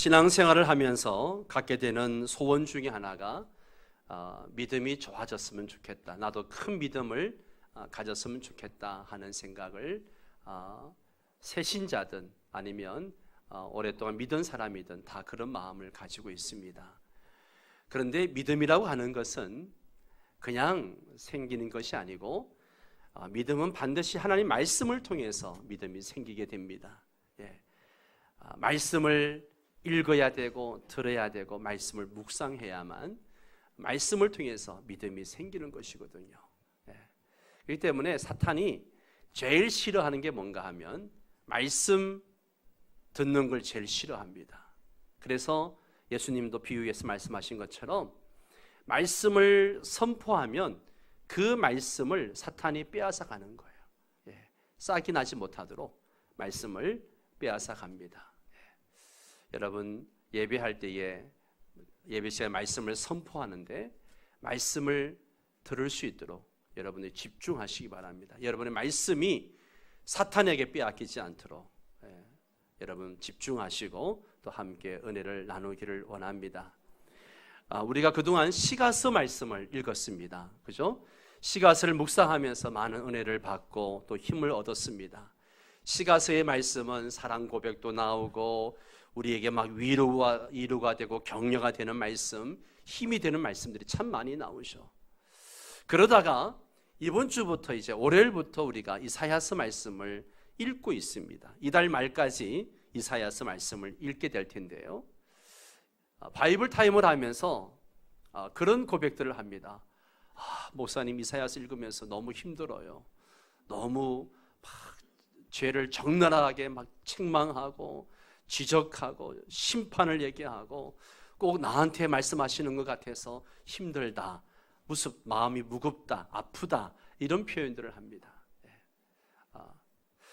신앙생활을 하면서 갖게 되는 소원 중에 하나가 믿음이 좋아졌으면 좋겠다, 나도 큰 믿음을 가졌으면 좋겠다 하는 생각을 새신자든 아니면 오랫동안 믿은 사람이든 다 그런 마음을 가지고 있습니다. 그런데 믿음이라고 하는 것은 그냥 생기는 것이 아니고 믿음은 반드시 하나님 말씀을 통해서 믿음이 생기게 됩니다. 말씀을 읽어야 되고 들어야 되고 말씀을 묵상해야만 말씀을 통해서 믿음이 생기는 것이거든요. 그렇기 때문에 사탄이 제일 싫어하는 게 뭔가 하면 말씀 듣는 걸 제일 싫어합니다. 그래서 예수님도 비유에서 말씀하신 것처럼 말씀을 선포하면 그 말씀을 사탄이 빼앗아 가는 거예요. 싹이 나지 못하도록 말씀을 빼앗아 갑니다. 여러분 예배할 때에 예배 시간에 말씀을 선포하는데 말씀을 들을 수 있도록 여러분이 집중하시기 바랍니다. 여러분의 말씀이 사탄에게 빼앗기지 않도록 여러분 집중하시고 또 함께 은혜를 나누기를 원합니다. 우리가 그동안 시가서 말씀을 읽었습니다. 그죠? 시가서를 묵상하면서 많은 은혜를 받고 또 힘을 얻었습니다. 시가서의 말씀은 사랑 고백도 나오고 우리에게 막 위로가 되고 격려가 되는 말씀, 힘이 되는 말씀들이 참 많이 나오죠. 그러다가 이번 주부터 이제 월요일부터 우리가 이사야서 말씀을 읽고 있습니다. 이달 말까지 이사야서 말씀을 읽게 될 텐데요. 바이블 타임을 하면서 그런 고백들을 합니다. 목사님 이사야서 읽으면서 너무 힘들어요. 너무 막 죄를 적나라하게 막 책망하고 지적하고 심판을 얘기하고 꼭 나한테 말씀하시는 것 같아서 힘들다, 마음이 무겁다, 아프다 이런 표현들을 합니다.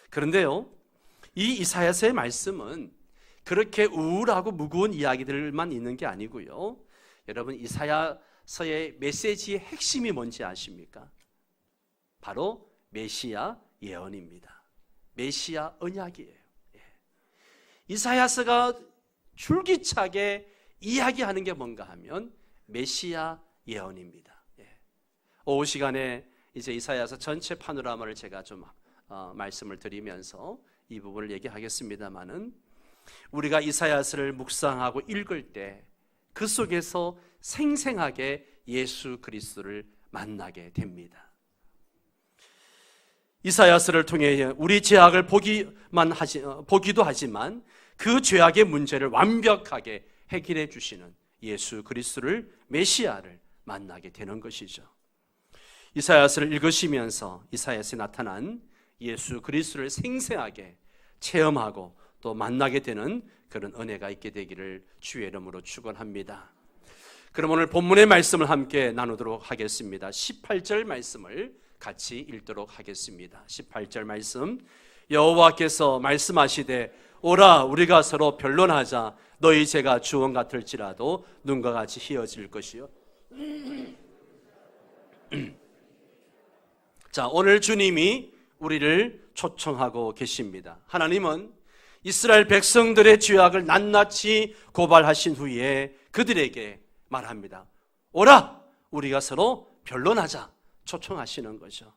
그런데요, 이 이사야서의 말씀은 그렇게 우울하고 무거운 이야기들만 있는 게 아니고요. 여러분 이사야서의 메시지의 핵심이 뭔지 아십니까? 바로 메시아 예언입니다. 메시아 언약이에요. 이사야서가 줄기차게 이야기하는 게 뭔가 하면 메시아 예언입니다. 오후 시간에 이제 이사야서 전체 파노라마를 제가 좀 말씀을 드리면서 이 부분을 얘기하겠습니다만은 우리가 이사야서를 묵상하고 읽을 때 그 속에서 생생하게 예수 그리스도를 만나게 됩니다. 이사야서를 통해 우리 죄악을 보기도 하지만 그 죄악의 문제를 완벽하게 해결해 주시는 예수 그리스도를, 메시아를 만나게 되는 것이죠. 이사야서를 읽으시면서 이사야서에 나타난 예수 그리스도를 생생하게 체험하고 또 만나게 되는 그런 은혜가 있게 되기를 주의 이름으로 축원합니다. 그럼 오늘 본문의 말씀을 함께 나누도록 하겠습니다. 18절 말씀을 같이 읽도록 하겠습니다. 18절 말씀, 여호와께서 말씀하시되 오라 우리가 서로 변론하자. 너희 죄가 주원 같을지라도 눈과 같이 희어질 것이요. 자, 오늘 주님이 우리를 초청하고 계십니다. 하나님은 이스라엘 백성들의 죄악을 낱낱이 고발하신 후에 그들에게 말합니다. 오라 우리가 서로 변론하자 초청하시는 거죠.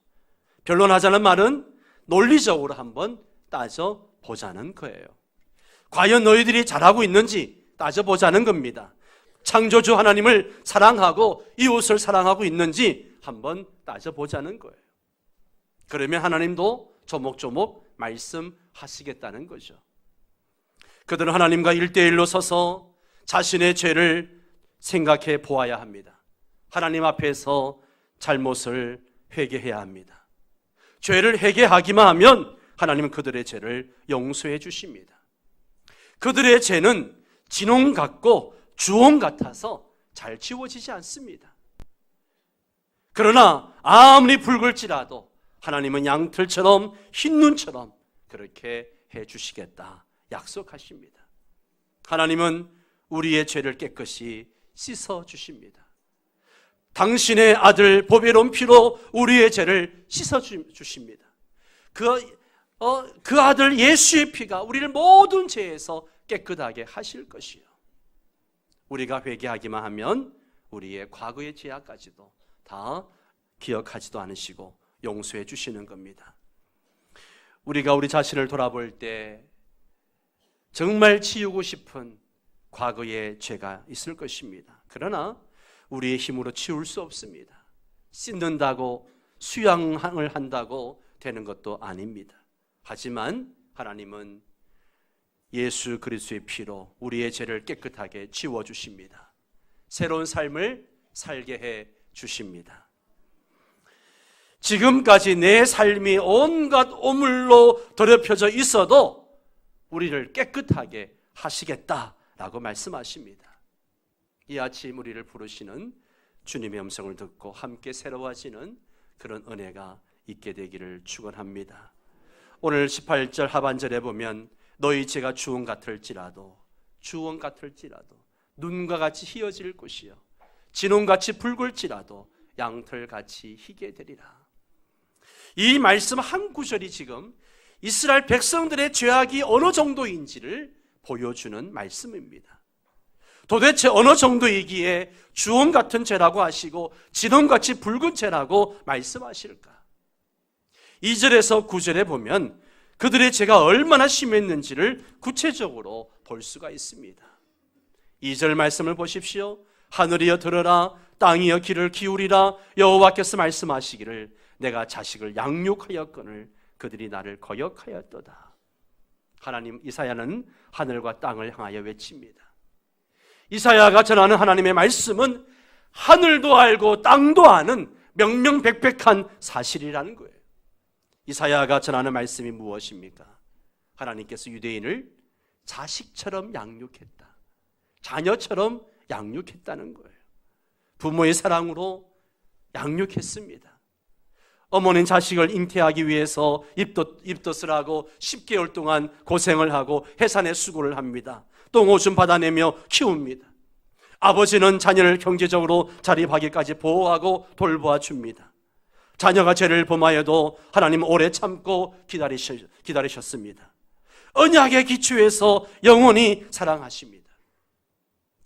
변론하자는 말은 논리적으로 한번 따져보자는 거예요. 과연 너희들이 잘하고 있는지 따져보자는 겁니다. 창조주 하나님을 사랑하고 이웃을 사랑하고 있는지 한번 따져보자는 거예요. 그러면 하나님도 조목조목 말씀하시겠다는 거죠. 그들은 하나님과 1대1로 서서 자신의 죄를 생각해 보아야 합니다. 하나님 앞에서 잘못을 회개해야 합니다. 죄를 회개하기만 하면 하나님은 그들의 죄를 용서해 주십니다. 그들의 죄는 진홍 같고 주홍 같아서 잘 지워지지 않습니다. 그러나 아무리 붉을지라도 하나님은 양털처럼 흰 눈처럼 그렇게 해 주시겠다 약속하십니다. 하나님은 우리의 죄를 깨끗이 씻어 주십니다. 당신의 아들 보배로운 피로 우리의 죄를 씻어 주십니다. 그 아들 예수의 피가 우리를 모든 죄에서 깨끗하게 하실 것이요. 우리가 회개하기만 하면 우리의 과거의 죄악까지도 다 기억하지도 않으시고 용서해 주시는 겁니다. 우리가 우리 자신을 돌아볼 때 정말 치우고 싶은 과거의 죄가 있을 것입니다. 그러나 우리의 힘으로 치울 수 없습니다. 씻는다고 수양을 한다고 되는 것도 아닙니다. 하지만 하나님은 예수 그리스도의 피로 우리의 죄를 깨끗하게 지워주십니다. 새로운 삶을 살게 해 주십니다. 지금까지 내 삶이 온갖 오물로 더럽혀져 있어도 우리를 깨끗하게 하시겠다라고 말씀하십니다. 이 아침 우리를 부르시는 주님의 음성을 듣고 함께 새로워지는 그런 은혜가 있게 되기를 축원합니다. 오늘 18절 하반절에 보면 너희 죄가 주홍 같을지라도 눈과 같이 희어질 것이요 진홍같이 붉을지라도 양털같이 희게 되리라. 이 말씀 한 구절이 지금 이스라엘 백성들의 죄악이 어느 정도인지를 보여주는 말씀입니다. 도대체 어느 정도이기에 주홍 같은 죄라고 하시고 진홍같이 붉은 죄라고 말씀하실까? 2절에서 9절에 보면 그들의 죄가 얼마나 심했는지를 구체적으로 볼 수가 있습니다. 2절 말씀을 보십시오. 하늘이여 들으라, 땅이여 귀를 기울이라. 여호와께서 말씀하시기를 내가 자식을 양육하였거늘 그들이 나를 거역하였도다. 하나님, 이사야는 하늘과 땅을 향하여 외칩니다. 이사야가 전하는 하나님의 말씀은 하늘도 알고 땅도 아는 명명백백한 사실이라는 거예요. 이사야가 전하는 말씀이 무엇입니까? 하나님께서 유대인을 자식처럼 양육했다. 자녀처럼 양육했다는 거예요. 부모의 사랑으로 양육했습니다. 어머니는 자식을 잉태하기 위해서 입덧을 하고 10개월 동안 고생을 하고 해산의 수고를 합니다. 똥오줌 받아내며 키웁니다. 아버지는 자녀를 경제적으로 자립하기까지 보호하고 돌보아 줍니다. 자녀가 죄를 범하여도 하나님 오래 참고 기다리셨습니다. 언약의 기초에서 영원히 사랑하십니다.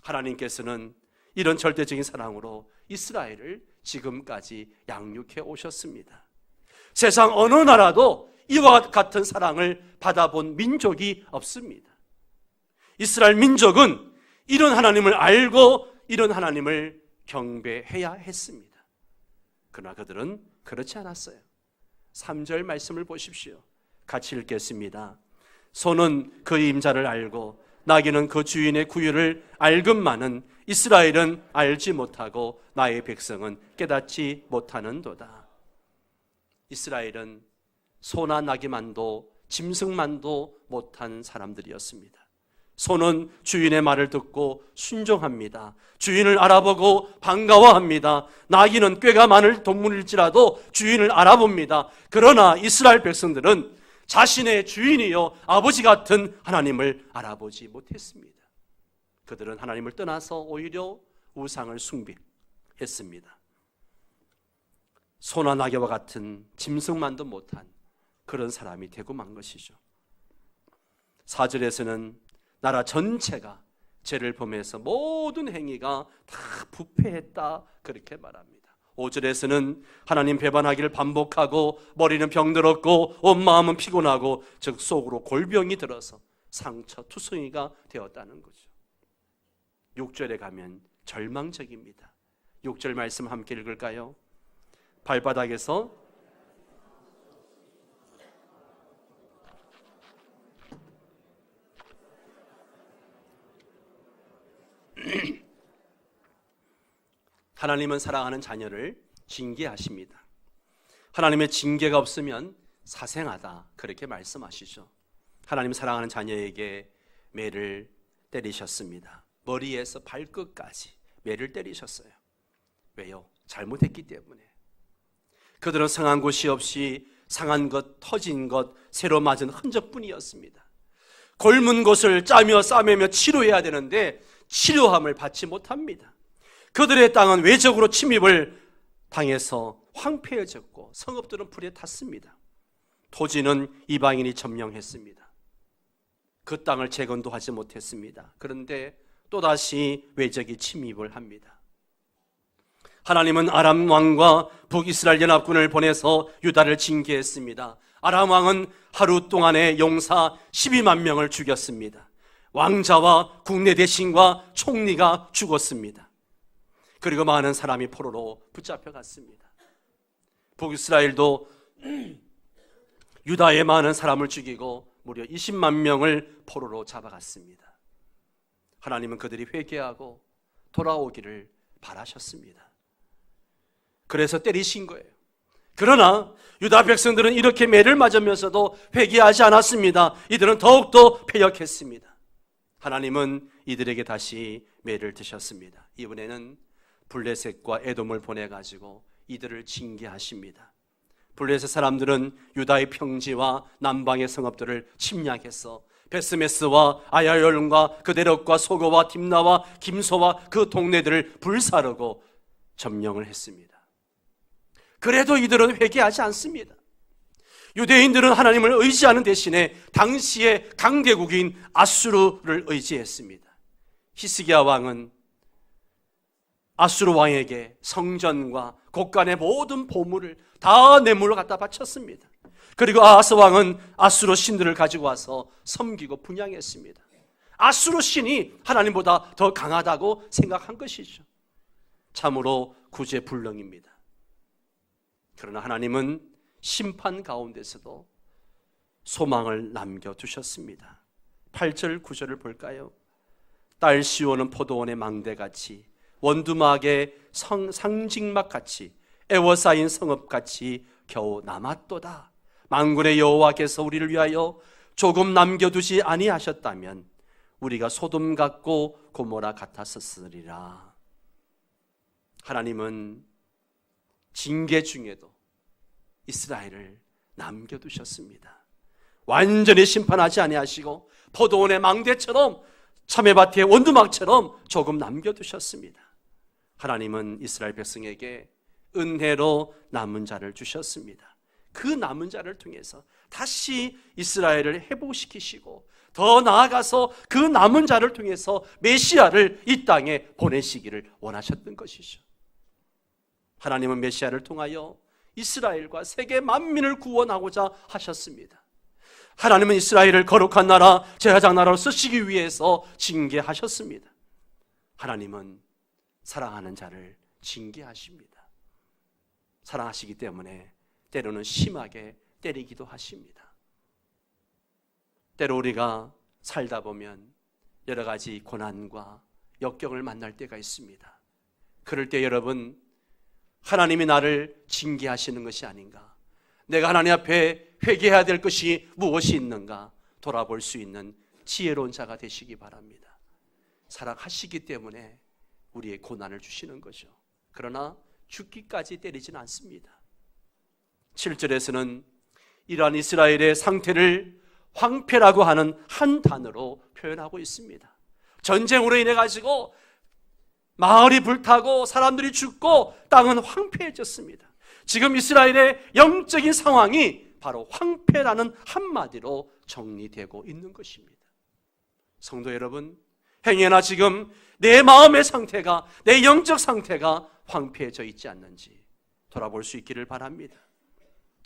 하나님께서는 이런 절대적인 사랑으로 이스라엘을 지금까지 양육해 오셨습니다. 세상 어느 나라도 이와 같은 사랑을 받아본 민족이 없습니다. 이스라엘 민족은 이런 하나님을 알고 이런 하나님을 경배해야 했습니다. 그러나 그들은 그렇지 않았어요. 3절 말씀을 보십시오. 같이 읽겠습니다. 소는 그 임자를 알고 나귀는 그 주인의 구유를 알건만은 이스라엘은 알지 못하고 나의 백성은 깨닫지 못하는도다. 이스라엘은 소나 나귀만도 짐승만도 못한 사람들이었습니다. 소는 주인의 말을 듣고 순종합니다. 주인을 알아보고 반가워합니다. 나귀는 꾀가 많을 동물일지라도 주인을 알아봅니다. 그러나 이스라엘 백성들은 자신의 주인이요 아버지 같은 하나님을 알아보지 못했습니다. 그들은 하나님을 떠나서 오히려 우상을 숭배했습니다. 소나 나귀와 같은 짐승만도 못한 그런 사람이 되고 만 것이죠. 4절에서는 나라 전체가 죄를 범해서 모든 행위가 다 부패했다 그렇게 말합니다. 5절에서는 하나님 배반하기를 반복하고 머리는 병들었고 온 마음은 피곤하고 즉 속으로 골병이 들어서 상처투성이가 되었다는 거죠. 6절에 가면 절망적입니다. 6절 말씀 함께 읽을까요? 발바닥에서 하나님은 사랑하는 자녀를 징계하십니다. 하나님의 징계가 없으면 사생하다 그렇게 말씀하시죠. 하나님 사랑하는 자녀에게 매를 때리셨습니다. 머리에서 발끝까지 매를 때리셨어요. 왜요? 잘못했기 때문에. 그들은 상한 곳이 없이 상한 것, 터진 것, 새로 맞은 흔적뿐이었습니다. 골문 곳을 짜며 싸매며 치료해야 되는데 치료함을 받지 못합니다. 그들의 땅은 외적으로 침입을 당해서 황폐해졌고 성읍들은 불에 탔습니다. 토지는 이방인이 점령했습니다. 그 땅을 재건도 하지 못했습니다. 그런데 또다시 외적이 침입을 합니다. 하나님은 아람 왕과 북이스라엘 연합군을 보내서 유다를 징계했습니다. 아람 왕은 하루 동안에 용사 12만 명을 죽였습니다. 왕자와 국내 대신과 총리가 죽었습니다. 그리고 많은 사람이 포로로 붙잡혀갔습니다. 북이스라엘도 유다의 많은 사람을 죽이고 무려 20만 명을 포로로 잡아갔습니다. 하나님은 그들이 회개하고 돌아오기를 바라셨습니다. 그래서 때리신 거예요. 그러나 유다 백성들은 이렇게 매를 맞으면서도 회개하지 않았습니다. 이들은 더욱더 패역했습니다. 하나님은 이들에게 다시 매를 드셨습니다. 이번에는 블레셋과 에돔을 보내가지고 이들을 징계하십니다. 블레셋 사람들은 유다의 평지와 남방의 성읍들을 침략해서 베스메스와 아야열과 그데럭과 소고와 딥나와 김소와 그 동네들을 불사르고 점령을 했습니다. 그래도 이들은 회개하지 않습니다. 유대인들은 하나님을 의지하는 대신에 당시의 강대국인 아수르를 의지했습니다. 히스기야 왕은 아수르 왕에게 성전과 곳간의 모든 보물을 다 뇌물로 갖다 바쳤습니다. 그리고 아하스 왕은 아수르 신들을 가지고 와서 섬기고 분향했습니다. 아수르 신이 하나님보다 더 강하다고 생각한 것이죠. 참으로 구제불능입니다. 그러나 하나님은 심판 가운데서도 소망을 남겨두셨습니다. 8절 9절을 볼까요? 딸 시온은 포도원의 망대같이 원두막의 상징막같이 애워싸인 성읍같이 겨우 남았도다. 만군의 여호와께서 우리를 위하여 조금 남겨두지 아니하셨다면 우리가 소돔 같고 고모라 같았었으리라. 하나님은 징계 중에도 이스라엘을 남겨두셨습니다. 완전히 심판하지 아니하시고 포도원의 망대처럼 참외밭의 원두막처럼 조금 남겨두셨습니다. 하나님은 이스라엘 백성에게 은혜로 남은 자를 주셨습니다. 그 남은 자를 통해서 다시 이스라엘을 회복시키시고 더 나아가서 그 남은 자를 통해서 메시아를 이 땅에 보내시기를 원하셨던 것이죠. 하나님은 메시아를 통하여 이스라엘과 세계 만민을 구원하고자 하셨습니다. 하나님은 이스라엘을 거룩한 나라, 제사장 나라로 쓰시기 위해서 징계하셨습니다. 하나님은 사랑하는 자를 징계하십니다. 사랑하시기 때문에 때로는 심하게 때리기도 하십니다. 때로 우리가 살다 보면 여러 가지 고난과 역경을 만날 때가 있습니다. 그럴 때 여러분, 하나님이 나를 징계하시는 것이 아닌가? 내가 하나님 앞에 회개해야 될 것이 무엇이 있는가? 돌아볼 수 있는 지혜로운 자가 되시기 바랍니다. 사랑하시기 때문에 우리의 고난을 주시는 거죠. 그러나 죽기까지 때리지는 않습니다. 7절에서는 이러한 이스라엘의 상태를 황폐라고 하는 한 단어로 표현하고 있습니다. 전쟁으로 인해 가지고 마을이 불타고 사람들이 죽고 땅은 황폐해졌습니다. 지금 이스라엘의 영적인 상황이 바로 황폐라는 한마디로 정리되고 있는 것입니다. 성도 여러분, 행여나 지금 내 마음의 상태가, 내 영적 상태가 황폐해져 있지 않는지 돌아볼 수 있기를 바랍니다.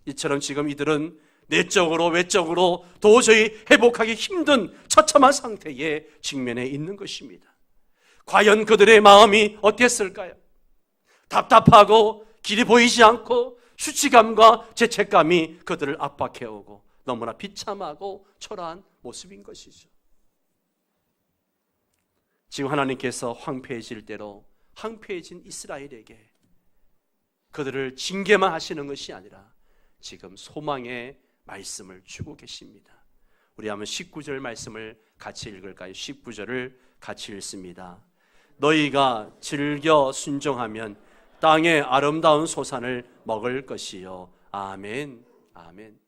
이처럼 지금 이들은 내적으로 외적으로 도저히 회복하기 힘든 처참한 상태에 직면해 있는 것입니다. 과연 그들의 마음이 어땠을까요? 답답하고 길이 보이지 않고 수치감과 죄책감이 그들을 압박해오고 너무나 비참하고 초라한 모습인 것이죠. 지금 하나님께서 황폐해질 대로 황폐해진 이스라엘에게 그들을 징계만 하시는 것이 아니라 지금 소망의 말씀을 주고 계십니다. 우리 한번 19절 말씀을 같이 읽을까요? 19절을 같이 읽습니다. 너희가 즐겨 순종하면 땅의 아름다운 소산을 먹을 것이요. 아멘. 아멘.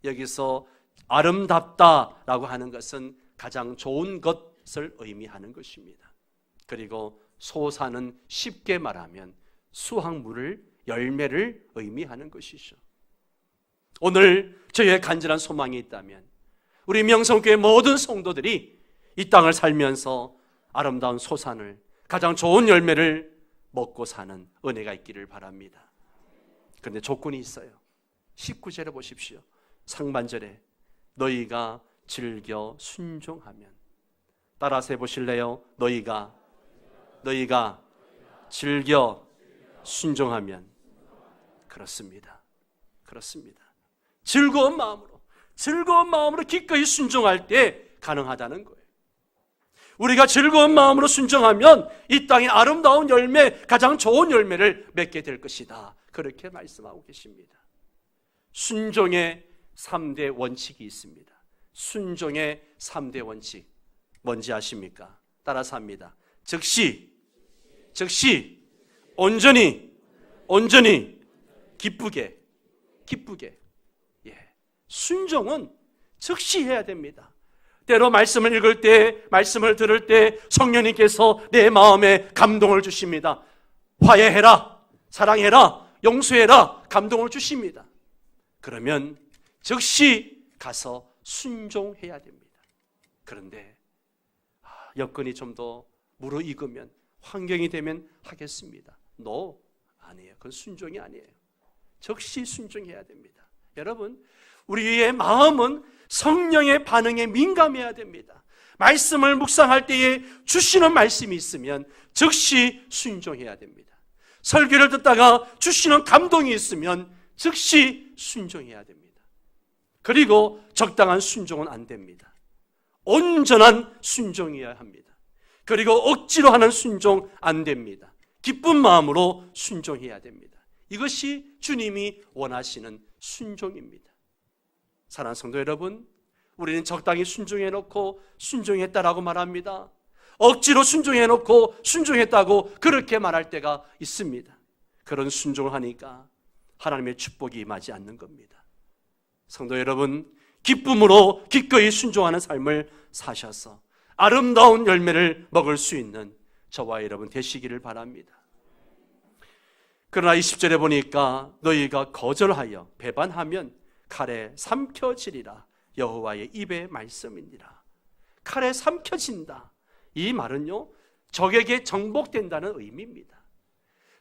여기서 아름답다라고 하는 것은 가장 좋은 것을 의미하는 것입니다. 그리고 소산은 쉽게 말하면 수확물을, 열매를 의미하는 것이죠. 오늘 저희의 간절한 소망이 있다면, 우리 명성교회 모든 성도들이 이 땅을 살면서 아름다운 소산을, 가장 좋은 열매를 먹고 사는 은혜가 있기를 바랍니다. 그런데 조건이 있어요. 19절에 보십시오. 상반절에 너희가 즐겨 순종하면. 따라서 해보실래요? 너희가 즐겨 순종하면. 그렇습니다. 즐거운 마음으로 기꺼이 순종할 때 가능하다는 거예요. 우리가 즐거운 마음으로 순종하면 이 땅의 아름다운 열매, 가장 좋은 열매를 맺게 될 것이다. 그렇게 말씀하고 계십니다. 순종의 3대 원칙이 있습니다. 순종의 3대 원칙 뭔지 아십니까? 따라서 합니다. 즉시, 온전히, 기쁘게. 순종은 즉시 해야 됩니다. 때로 말씀을 읽을 때, 말씀을 들을 때 성령님께서 내 마음에 감동을 주십니다. 화해해라, 사랑해라, 용서해라, 감동을 주십니다. 그러면 즉시 가서 순종해야 됩니다. 그런데 여건이 좀 더 무르익으면, 환경이 되면 하겠습니다. 아니에요. 그건 순종이 아니에요. 즉시 순종해야 됩니다. 여러분, 우리의 마음은 성령의 반응에 민감해야 됩니다. 말씀을 묵상할 때에 주시는 말씀이 있으면 즉시 순종해야 됩니다. 설교를 듣다가 주시는 감동이 있으면 즉시 순종해야 됩니다. 그리고 적당한 순종은 안 됩니다. 온전한 순종이어야 합니다. 그리고 억지로 하는 순종 안 됩니다. 기쁜 마음으로 순종해야 됩니다. 이것이 주님이 원하시는 순종입니다. 사랑하는 성도 여러분, 우리는 적당히 순종해놓고 순종했다라고 말합니다. 억지로 순종해놓고 순종했다고 그렇게 말할 때가 있습니다. 그런 순종을 하니까 하나님의 축복이 임하지 않는 겁니다. 성도 여러분, 기쁨으로 기꺼이 순종하는 삶을 사셔서 아름다운 열매를 먹을 수 있는 저와 여러분 되시기를 바랍니다. 그러나 20절에 보니까 너희가 거절하여 배반하면 칼에 삼켜지리라. 여호와의 입의 말씀이니라. 칼에 삼켜진다. 이 말은요, 적에게 정복된다는 의미입니다.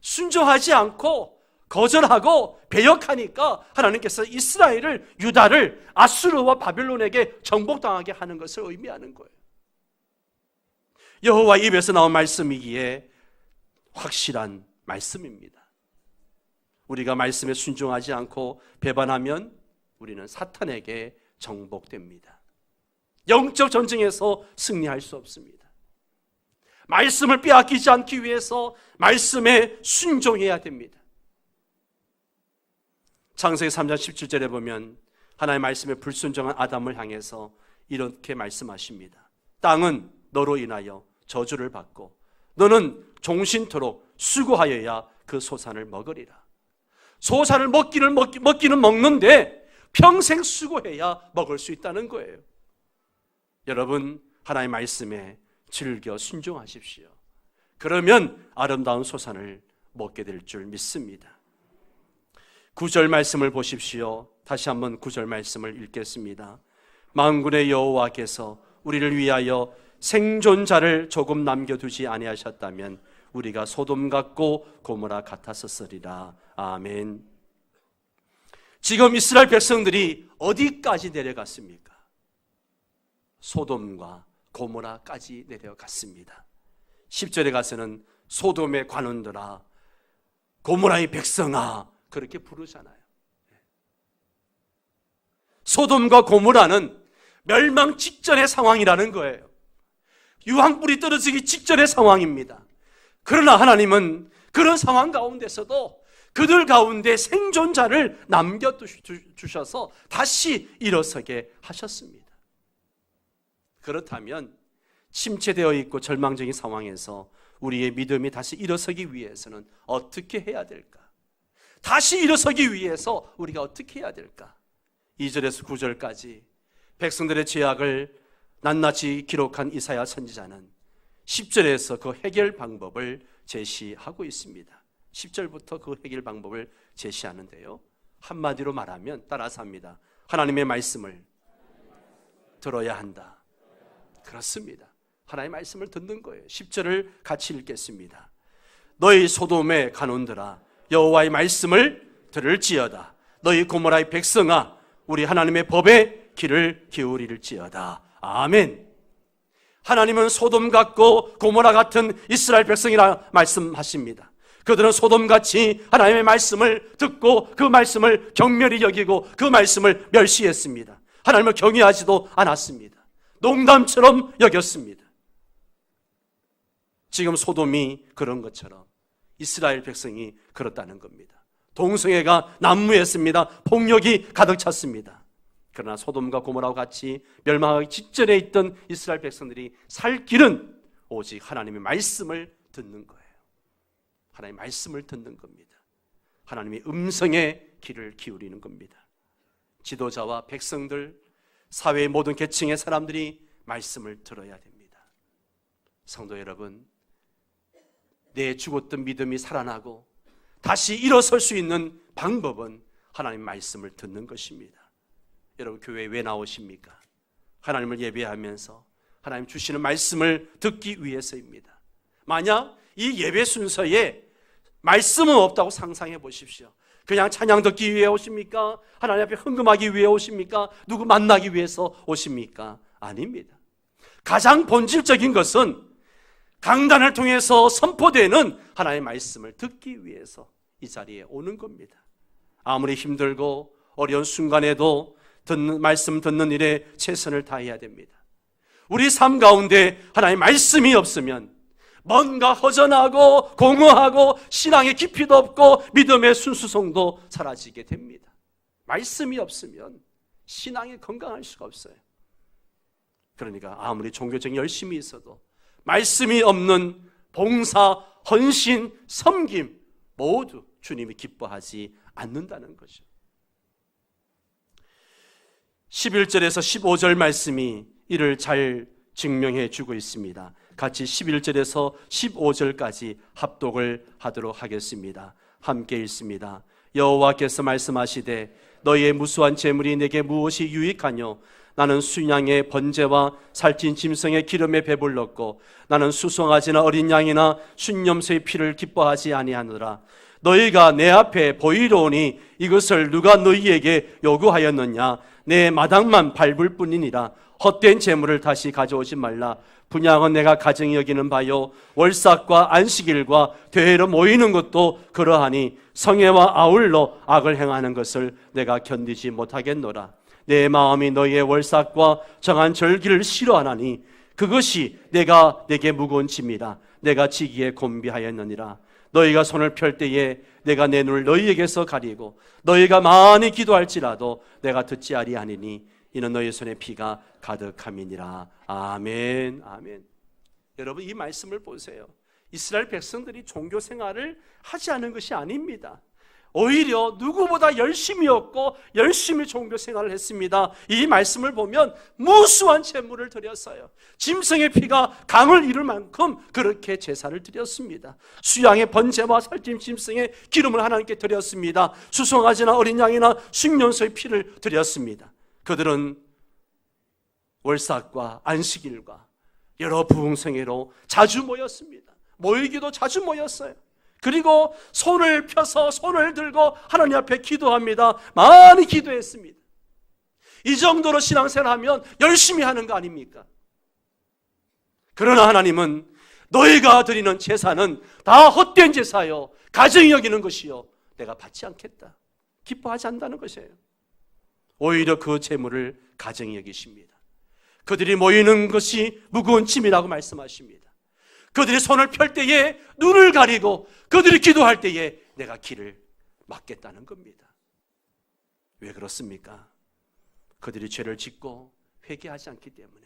순종하지 않고 거절하고 배역하니까 하나님께서 이스라엘을, 유다를 아수르와 바벨론에게 정복당하게 하는 것을 의미하는 거예요. 여호와 입에서 나온 말씀이기에 확실한 말씀입니다. 우리가 말씀에 순종하지 않고 배반하면 우리는 사탄에게 정복됩니다. 영적 전쟁에서 승리할 수 없습니다. 말씀을 빼앗기지 않기 위해서 말씀에 순종해야 됩니다. 창세기 3장 17절에 보면 하나님의 말씀에 불순종한 아담을 향해서 이렇게 말씀하십니다. 땅은 너로 인하여 저주를 받고 너는 종신토록 수고하여야 그 소산을 먹으리라. 소산을 먹기는 먹는데 평생 수고해야 먹을 수 있다는 거예요. 여러분, 하나님의 말씀에 즐겨 순종하십시오. 그러면 아름다운 소산을 먹게 될 줄 믿습니다. 9절 말씀을 보십시오. 다시 한번 9절 말씀을 읽겠습니다. 만군의 여호와께서 우리를 위하여 생존자를 조금 남겨두지 아니하셨다면 우리가 소돔 같고 고모라 같았었으리라. 아멘. 지금 이스라엘 백성들이 어디까지 내려갔습니까? 소돔과 고모라까지 내려갔습니다. 10절에 가서는 소돔의 관원들아, 고모라의 백성아, 그렇게 부르잖아요. 소돔과 고모라는 멸망 직전의 상황이라는 거예요. 유황불이 떨어지기 직전의 상황입니다. 그러나 하나님은 그런 상황 가운데서도 그들 가운데 생존자를 남겨주셔서 다시 일어서게 하셨습니다. 그렇다면 침체되어 있고 절망적인 상황에서 우리의 믿음이 다시 일어서기 위해서는 어떻게 해야 될까? 다시 일어서기 위해서 우리가 어떻게 해야 될까? 2절에서 9절까지 백성들의 죄악을 낱낱이 기록한 이사야 선지자는 10절에서 그 해결 방법을 제시하고 있습니다. 10절부터 그 해결 방법을 제시하는데요, 한마디로 말하면 따라서 합니다. 하나님의 말씀을 들어야 한다. 그렇습니다. 하나님의 말씀을 듣는 거예요. 10절을 같이 읽겠습니다. 너희 소돔의 가론들아 여호와의 말씀을 들을지어다. 너희 고모라의 백성아 우리 하나님의 법에 귀를 기울일지어다. 아멘. 하나님은 소돔 같고 고모라 같은 이스라엘 백성이라 말씀하십니다. 그들은 소돔같이 하나님의 말씀을 듣고 그 말씀을 경멸히 여기고 그 말씀을 멸시했습니다. 하나님을 경외하지도 않았습니다. 농담처럼 여겼습니다. 지금 소돔이 그런 것처럼 이스라엘 백성이 그렇다는 겁니다. 동성애가 난무했습니다. 폭력이 가득 찼습니다. 그러나 소돔과 고모라와 같이 멸망하기 직전에 있던 이스라엘 백성들이 살 길은 오직 하나님의 말씀을 듣는 거예요. 하나님의 말씀을 듣는 겁니다. 하나님의 음성에 귀를 기울이는 겁니다. 지도자와 백성들, 사회의 모든 계층의 사람들이 말씀을 들어야 됩니다. 성도 여러분, 내 죽었던 믿음이 살아나고 다시 일어설 수 있는 방법은 하나님 말씀을 듣는 것입니다. 여러분 교회에 왜 나오십니까? 하나님을 예배하면서 하나님 주시는 말씀을 듣기 위해서입니다. 만약 이 예배 순서에 말씀은 없다고 상상해 보십시오. 그냥 찬양 듣기 위해 오십니까? 하나님 앞에 헌금하기 위해 오십니까? 누구 만나기 위해서 오십니까? 아닙니다. 가장 본질적인 것은 강단을 통해서 선포되는 하나님의 말씀을 듣기 위해서 이 자리에 오는 겁니다. 아무리 힘들고 어려운 순간에도 말씀 듣는 일에 최선을 다해야 됩니다. 우리 삶 가운데 하나님의 말씀이 없으면 뭔가 허전하고 공허하고 신앙의 깊이도 없고 믿음의 순수성도 사라지게 됩니다. 말씀이 없으면 신앙이 건강할 수가 없어요. 그러니까 아무리 종교적인 열심이 있어도 말씀이 없는 봉사, 헌신, 섬김 모두 주님이 기뻐하지 않는다는 거죠. 11절에서 15절 말씀이 이를 잘 증명해 주고 있습니다. 같이 11절에서 15절까지 합독을 하도록 하겠습니다. 함께 읽습니다. 여호와께서 말씀하시되 너희의 무수한 재물이 내게 무엇이 유익하뇨? 나는 순양의 번제와 살찐 짐승의 기름에 배불렀고 나는 수송아지나 어린 양이나 순염소의 피를 기뻐하지 아니하노라. 너희가 내 앞에 보이러 오니 이것을 누가 너희에게 요구하였느냐? 내 마당만 밟을 뿐이니라. 헛된 재물을 다시 가져오지 말라. 분향은 내가 가증히 여기는 바요 월삭과 안식일과 대회로 모이는 것도 그러하니 성회와 아울러 악을 행하는 것을 내가 견디지 못하겠노라. 내 마음이 너희의 월삭과 정한 절기를 싫어하나니 그것이 내가 내게 무거운 짐이라. 내가 지기에 곤비하였느니라. 너희가 손을 펼 때에 내가 내 눈을 너희에게서 가리고 너희가 많이 기도할지라도 내가 듣지 아니하니니 이는 너희 손에 피가 가득함이니라. 아멘. 아멘. 여러분 이 말씀을 보세요. 이스라엘 백성들이 종교 생활을 하지 않은 것이 아닙니다. 오히려 누구보다 열심히였고 열심히 종교 생활을 했습니다. 이 말씀을 보면 무수한 제물을 드렸어요. 짐승의 피가 강을 이룰 만큼 그렇게 제사를 드렸습니다. 수양의 번제와 살찐 짐승의 기름을 하나님께 드렸습니다. 수송아지나 어린 양이나 순년소의 피를 드렸습니다. 그들은 월삭과 안식일과 여러 부흥성회로 자주 모였습니다. 모이기도 자주 모였어요. 그리고 손을 펴서 손을 들고 하나님 앞에 기도합니다. 많이 기도했습니다. 이 정도로 신앙생활하면 열심히 하는 거 아닙니까? 그러나 하나님은 너희가 드리는 제사는 다 헛된 제사요 가증히 여기는 것이요 내가 받지 않겠다. 기뻐하지 않는다는 것이에요. 오히려 그 제물을 가증히 여기십니다. 그들이 모이는 것이 무거운 짐이라고 말씀하십니다. 그들이 손을 펼 때에 눈을 가리고 그들이 기도할 때에 내가 길을 막겠다는 겁니다. 왜 그렇습니까? 그들이 죄를 짓고 회개하지 않기 때문에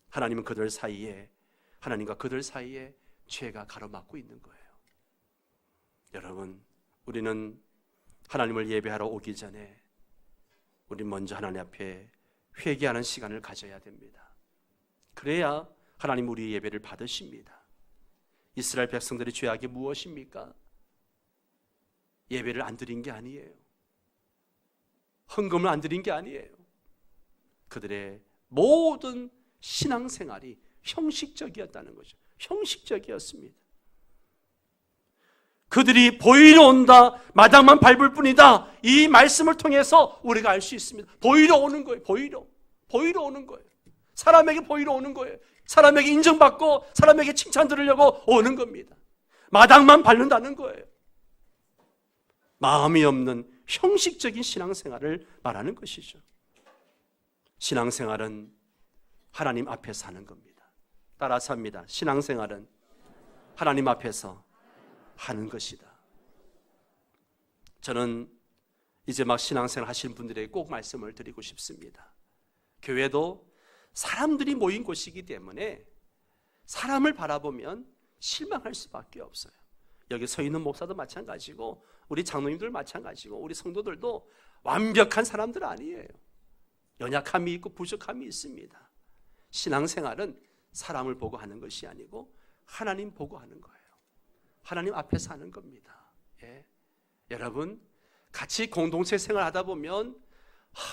하나님은 그들 사이에 하나님과 그들 사이에 죄가 가로막고 있는 거예요. 여러분 우리는 하나님을 예배하러 오기 전에 우리 먼저 하나님 앞에 회개하는 시간을 가져야 됩니다. 그래야 하나님 우리 예배를 받으십니다. 이스라엘 백성들의 죄악이 무엇입니까? 예배를 안 드린 게 아니에요. 헌금을 안 드린 게 아니에요. 그들의 모든 신앙생활이 형식적이었다는 거죠. 형식적이었습니다. 그들이 보이러 온다, 마당만 밟을 뿐이다, 이 말씀을 통해서 우리가 알 수 있습니다. 보이러 오는 거예요. 보이러 오는 거예요. 사람에게 보이러 오는 거예요. 사람에게 인정받고 사람에게 칭찬 들으려고 오는 겁니다. 마당만 밟는다는 거예요. 마음이 없는 형식적인 신앙생활을 말하는 것이죠. 신앙생활은 하나님 앞에서 하는 겁니다. 따라서 합니다. 신앙생활은 하나님 앞에서 하는 것이다. 저는 이제 막 신앙생활 하시는 분들에게 꼭 말씀을 드리고 싶습니다. 교회도 사람들이 모인 곳이기 때문에 사람을 바라보면 실망할 수밖에 없어요. 여기 서 있는 목사도 마찬가지고 우리 장로님들 마찬가지고 우리 성도들도 완벽한 사람들 아니에요. 연약함이 있고 부족함이 있습니다. 신앙생활은 사람을 보고 하는 것이 아니고 하나님 보고 하는 거예요. 하나님 앞에서 하는 겁니다. 예. 여러분 같이 공동체 생활하다 보면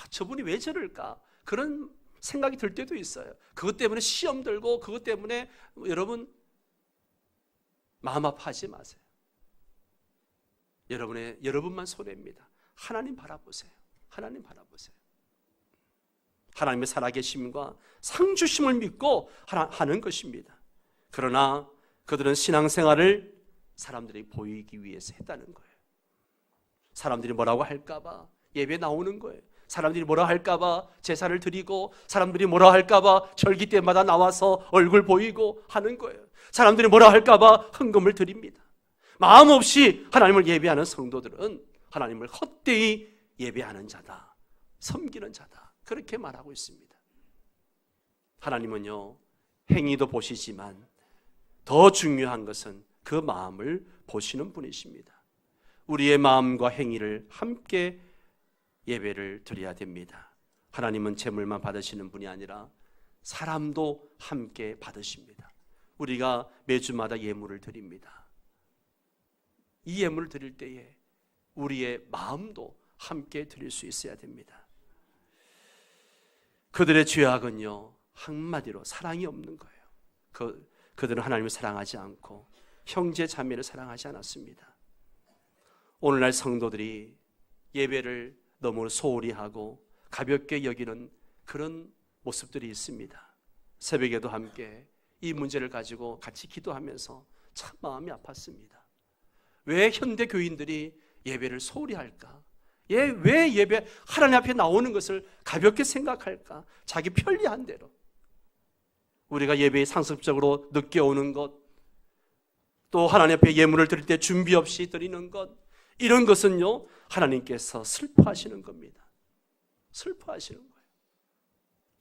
저분이 왜 저럴까? 그런 생각이 들 때도 있어요. 그것 때문에 시험 들고 그것 때문에 여러분 마음 아파하지 마세요. 여러분만 손해입니다. 하나님 바라보세요. 하나님 바라보세요. 하나님의 살아계심과 상주심을 믿고 하는 것입니다. 그러나 그들은 신앙생활을 사람들이 보이기 위해서 했다는 거예요. 사람들이 뭐라고 할까봐 예배 나오는 거예요. 사람들이 뭐라 할까봐 제사를 드리고 사람들이 뭐라 할까봐 절기 때마다 나와서 얼굴 보이고 하는 거예요. 사람들이 뭐라 할까봐 헌금을 드립니다. 마음 없이 하나님을 예배하는 성도들은 하나님을 헛되이 예배하는 자다, 섬기는 자다, 그렇게 말하고 있습니다. 하나님은요 행위도 보시지만 더 중요한 것은 그 마음을 보시는 분이십니다. 우리의 마음과 행위를 함께 예배를 드려야 됩니다. 하나님은 제물만 받으시는 분이 아니라 사람도 함께 받으십니다. 우리가 매주마다 예물을 드립니다. 이 예물을 드릴 때에 우리의 마음도 함께 드릴 수 있어야 됩니다. 그들의 죄악은요 한마디로 사랑이 없는 거예요. 그들은 하나님을 사랑하지 않고 형제 자매를 사랑하지 않았습니다. 오늘날 성도들이 예배를 너무 소홀히 하고 가볍게 여기는 그런 모습들이 있습니다. 새벽에도 함께 이 문제를 가지고 같이 기도하면서 참 마음이 아팠습니다. 왜 현대 교인들이 예배를 소홀히 할까? 왜 예배 하나님 앞에 나오는 것을 가볍게 생각할까? 자기 편리한 대로. 우리가 예배에 상습적으로 늦게 오는 것, 또 하나님 앞에 예물을 드릴 때 준비 없이 드리는 것, 이런 것은요 하나님께서 슬퍼하시는 겁니다. 슬퍼하시는 거예요.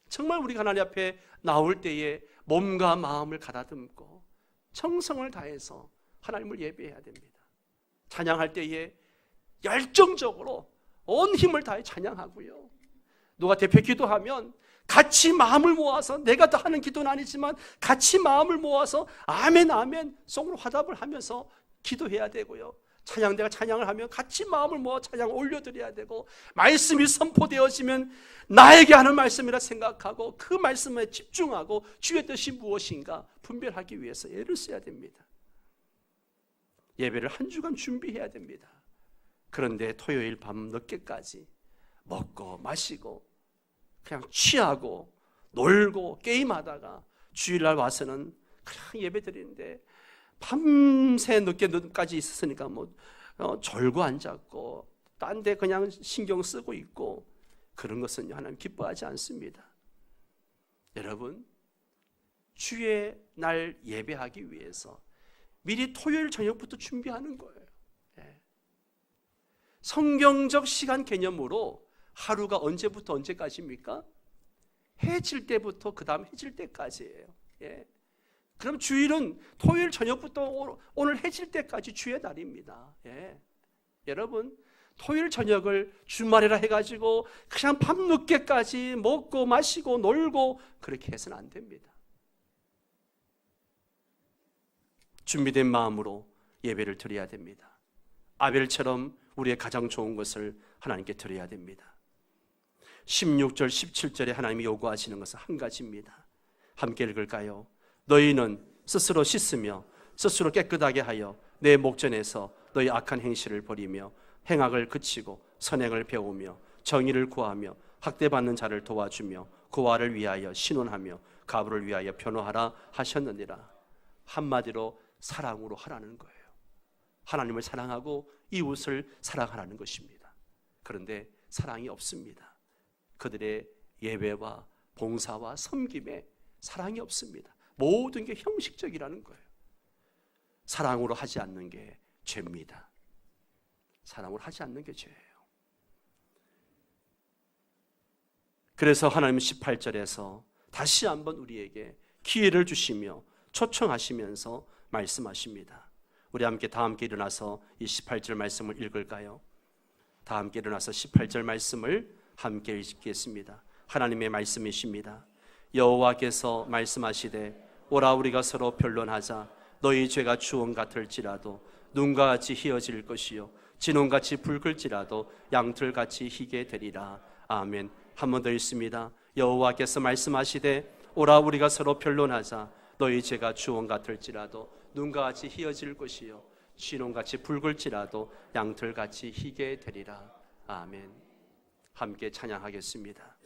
정말 우리가 하나님 앞에 나올 때에 몸과 마음을 가다듬고 정성을 다해서 하나님을 예배해야 됩니다. 찬양할 때에 열정적으로 온 힘을 다해 찬양하고요. 누가 대표 기도하면 같이 마음을 모아서, 내가 다 하는 기도는 아니지만 같이 마음을 모아서 아멘 아멘 송으로 화답을 하면서 기도해야 되고요. 찬양대가 찬양을 하면 같이 마음을 모아 찬양을 올려드려야 되고, 말씀이 선포되어지면 나에게 하는 말씀이라 생각하고 그 말씀에 집중하고 주의 뜻이 무엇인가 분별하기 위해서 애를 써야 됩니다. 예배를 한 주간 준비해야 됩니다. 그런데 토요일 밤 늦게까지 먹고 마시고 그냥 취하고 놀고 게임하다가 주일날 와서는 그냥 예배 드리는데 밤새 늦게까지 있었으니까 졸고 앉았고 딴 데 그냥 신경 쓰고 있고, 그런 것은 하나님 기뻐하지 않습니다. 여러분, 주의 날 예배하기 위해서 미리 토요일 저녁부터 준비하는 거예요. 성경적 시간 개념으로 하루가 언제부터 언제까지입니까? 해질 때부터 그 다음 해질 때까지예요. 그럼 주일은 토요일 저녁부터 오늘 해질 때까지 주의 날입니다. 여러분, 토요일 저녁을 주말이라 해가지고 그냥 밤늦게까지 먹고 마시고 놀고 그렇게 해서는 안 됩니다. 준비된 마음으로 예배를 드려야 됩니다. 아벨처럼 우리의 가장 좋은 것을 하나님께 드려야 됩니다. 16절 17절에 하나님이 요구하시는 것은 한 가지입니다. 함께 읽을까요? 너희는 스스로 씻으며 스스로 깨끗하게 하여 내 목전에서 너희 악한 행실을 버리며 행악을 그치고 선행을 배우며 정의를 구하며 학대받는 자를 도와주며 고아를 위하여 신원하며 가부를 위하여 변호하라 하셨느니라. 한마디로 사랑으로 하라는 거예요. 하나님을 사랑하고 이웃을 사랑하라는 것입니다. 그런데 사랑이 없습니다. 그들의 예배와 봉사와 섬김에 사랑이 없습니다. 모든 게 형식적이라는 거예요. 사랑으로 하지 않는 게 죄입니다. 사랑으로 하지 않는 게 죄예요. 그래서 하나님은 18절에서 다시 한번 우리에게 기회를 주시며 초청하시면서 말씀하십니다. 우리 다 함께 일어나서 이 18절 말씀을 읽을까요? 다 함께 일어나서 18절 말씀을 함께 읽겠습니다. 하나님의 말씀이십니다. 여호와께서 말씀하시되 오라 우리가 서로 변론하자. 너희 죄가 주홍 같을지라도 눈과 같이 희어질 것이요 진홍같이 붉을지라도 양털같이 희게 되리라. 아멘. 한 번 더 읽습니다. 여호와께서 말씀하시되 오라 우리가 서로 변론하자. 너희 죄가 주홍 같을지라도 눈과 같이 희어질 것이요 진홍같이 붉을지라도 양털같이 희게 되리라. 아멘. 함께 찬양하겠습니다.